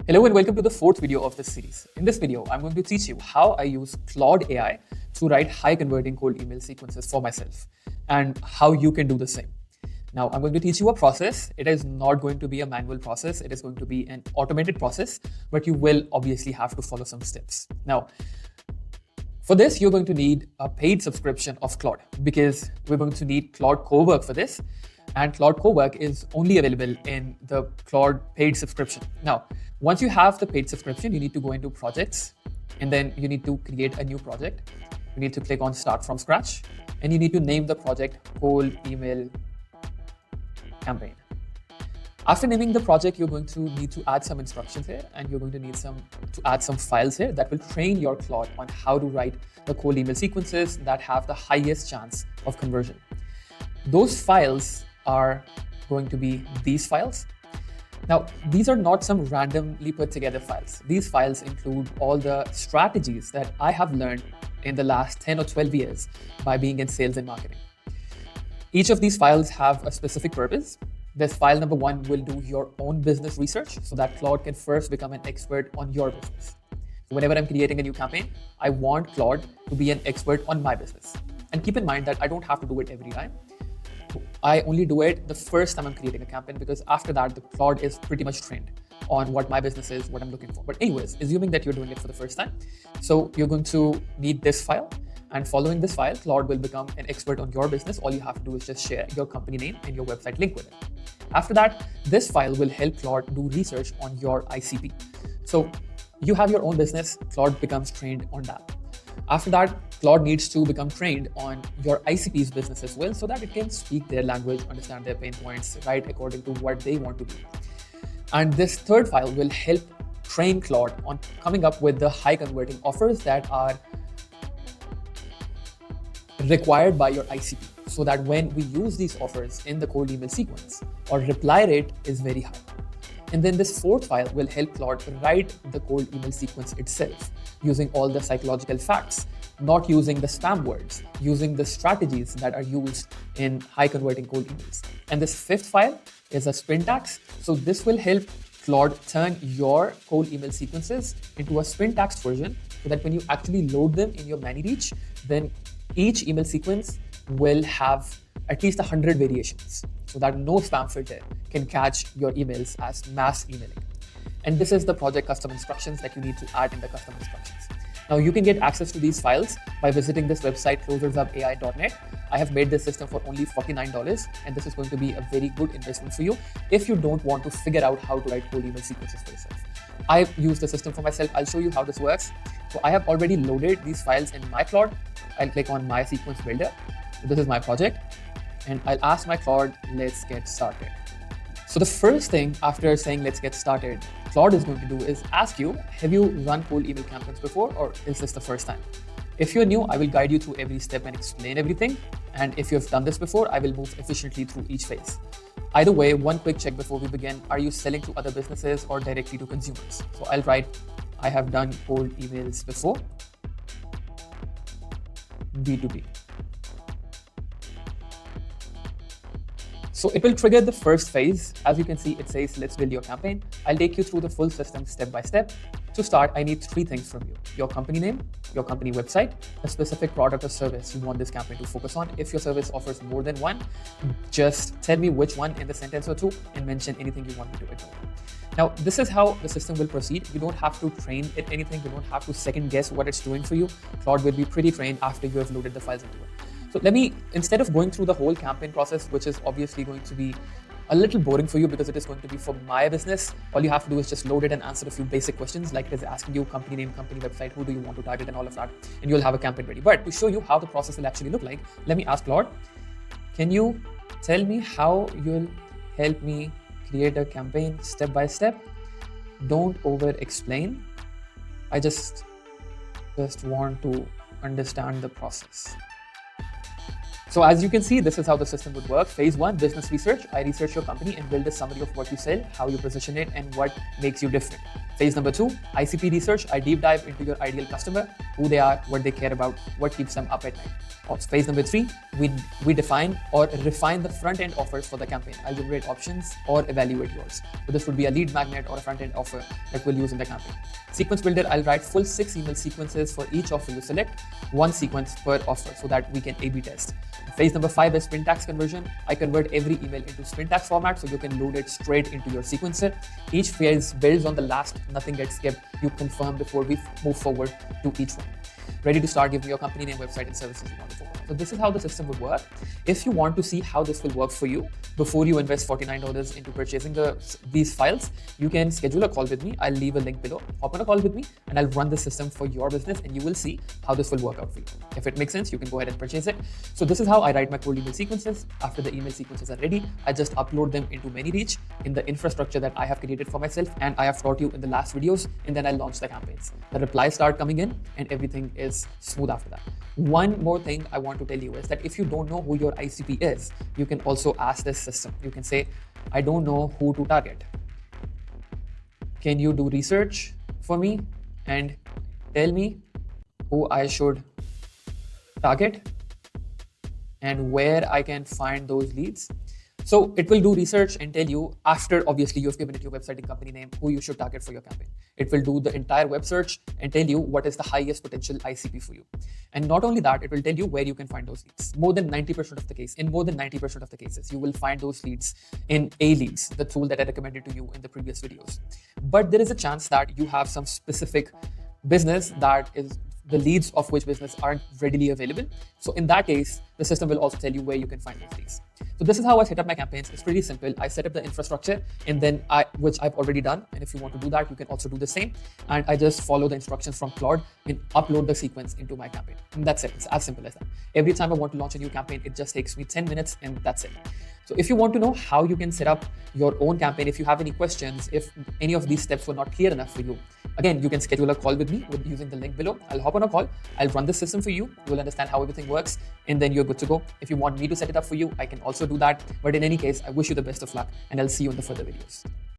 Hello and welcome to the fourth video of this series. In this video, I'm going to teach you how I use Claude AI to write high converting cold email sequences for myself and how you can do the same. Now, I'm going to teach you a process. It is not going to be a manual process. It is going to be an automated process, but you will obviously have to follow some steps. Now, for this, you're going to need a paid subscription of Claude because we're going to need Claude Cowork for this. And Claude Cowork is only available in the Claude paid subscription. Now, once you have the paid subscription, you need to go into projects and then you need to create a new project. You need to click on start from scratch and you need to name the project cold email campaign. After naming the project, you're going to need to add some instructions here and you're going to need to add some files here that will train your Claude on how to write the cold email sequences that have the highest chance of conversion. Those files are going to be these files. Now, these are not some randomly put together files. These files include all the strategies that I have learned in the last 10 or 12 years by being in sales and marketing. Each of these files have a specific purpose. This file number 1 will do your own business research so that Claude can first become an expert on your business. So whenever I'm creating a new campaign, I want Claude to be an expert on my business. And keep in mind that I don't have to do it every time. I only do it the first time I'm creating a campaign because after that, the Claude is pretty much trained on what my business is, what I'm looking for. But anyways, assuming that you're doing it for the first time, so you're going to need this file. And following this file, Claude will become an expert on your business. All you have to do is just share your company name and your website link with it. After that, this file will help Claude do research on your ICP. So you have your own business, Claude becomes trained on that. After that, Claude needs to become trained on your ICP's business as well so that it can speak their language, understand their pain points, write according to what they want to do. And this third file will help train Claude on coming up with the high converting offers that are required by your ICP so that when we use these offers in the cold email sequence, our reply rate is very high. And then this fourth file will help Claude write the cold email sequence itself using all the psychological facts, not using the spam words, using the strategies that are used in high converting cold emails. And this fifth file is a Spintax. So this will help Claude turn your cold email sequences into a Spintax version so that when you actually load them in your ManyReach, then each email sequence will have at least 100 variations so that no spam filter can catch your emails as mass emailing. And this is the project custom instructions that you need to add in the custom instructions. Now you can get access to these files by visiting this website closersupai.net. I have made this system for only $49 and this is going to be a very good investment for you if you don't want to figure out how to write cold email sequences for yourself. I've used the system for myself. I'll show you how this works. So I have already loaded these files in my Claude. I'll click on my sequence builder. So this is my project and I'll ask my Claude, let's get started. So the first thing after saying let's get started, Claude is going to do is ask you, have you run cold email campaigns before or is this the first time? If you're new, I will guide you through every step and explain everything. And if you've done this before, I will move efficiently through each phase. Either way, one quick check before we begin, are you selling to other businesses or directly to consumers? So I'll write, I have done cold emails before, B2B. So it will trigger the first phase. As you can see, it says, let's build your campaign. I'll take you through the full system step by step. To start, I need 3 things from you: your company name, your company website, a specific product or service you want this campaign to focus on. If your service offers more than one, just tell me which one in the sentence or 2 and mention anything you want me to ignore. Now, this is how the system will proceed. You don't have to train it anything. You don't have to second guess what it's doing for you. Claude will be pretty trained after you have loaded the files into it. So instead of going through the whole campaign process, which is obviously going to be a little boring for you because it is going to be for my business, all you have to do is just load it and answer a few basic questions like it is asking you company name, company website, who do you want to target and all of that, and you'll have a campaign ready. But to show you how the process will actually look like, let me ask Claude, can you tell me how you'll help me create a campaign step by step? Don't over explain. I just want to understand the process. So as you can see, this is how the system would work. Phase 1, business research. I research your company and build a summary of what you sell, how you position it, and what makes you different. Phase number 2, ICP research. I deep dive into your ideal customer, who they are, what they care about, what keeps them up at night. Phase number 3, we define or refine the front-end offers for the campaign. I'll generate options or evaluate yours. So this would be a lead magnet or a front-end offer that we'll use in the campaign. Sequence builder, I'll write full 6 email sequences for each offer you select, 1 sequence per offer so that we can A/B test. Phase number 5 is Spintax conversion. I convert every email into Spintax format so you can load it straight into your sequencer. Each phase builds on the last, nothing gets skipped. You confirm before we move forward to each one. Ready to start, give me your company name, website, and services you want to focus on. So this is how the system would work. If you want to see how this will work for you before you invest $49 into purchasing these files, you can schedule a call with me. I'll leave a link below. Hop on a call with me and I'll run the system for your business and you will see how this will work out for you. If it makes sense, you can go ahead and purchase it. So this is how I write my cold email sequences. After the email sequences are ready, I just upload them into ManyReach in the infrastructure that I have created for myself and I have taught you in the last videos, and then I launch the campaigns. The replies start coming in and everything is smooth after that. One more thing I want to tell you is that if you don't know who your ICP is, you can also ask this system. You can say, I don't know who to target. Can you do research for me and tell me who I should target and where I can find those leads? So it will do research and tell you, after obviously you've given it your website and company name, who you should target for your campaign. It will do the entire web search and tell you what is the highest potential ICP for you. And not only that, it will tell you where you can find those leads. In more than 90% of the cases, you will find those leads in A-Leads, the tool that I recommended to you in the previous videos. But there is a chance that you have some specific business that is the leads of which business aren't readily available. So in that case, the system will also tell you where you can find those leads. So this is how I set up my campaigns. It's pretty simple. I set up the infrastructure and then which I've already done. And if you want to do that, you can also do the same. And I just follow the instructions from Claude and upload the sequence into my campaign. And that's it. It's as simple as that. Every time I want to launch a new campaign, it just takes me 10 minutes and that's it. So if you want to know how you can set up your own campaign, if you have any questions, if any of these steps were not clear enough for you, again, you can schedule a call with me using the link below. I'll hop on a call. I'll run the system for you. You will understand how everything works and then you're good to go. If you want me to set it up for you, I can also do that. But in any case, I wish you the best of luck and I'll see you in the further videos.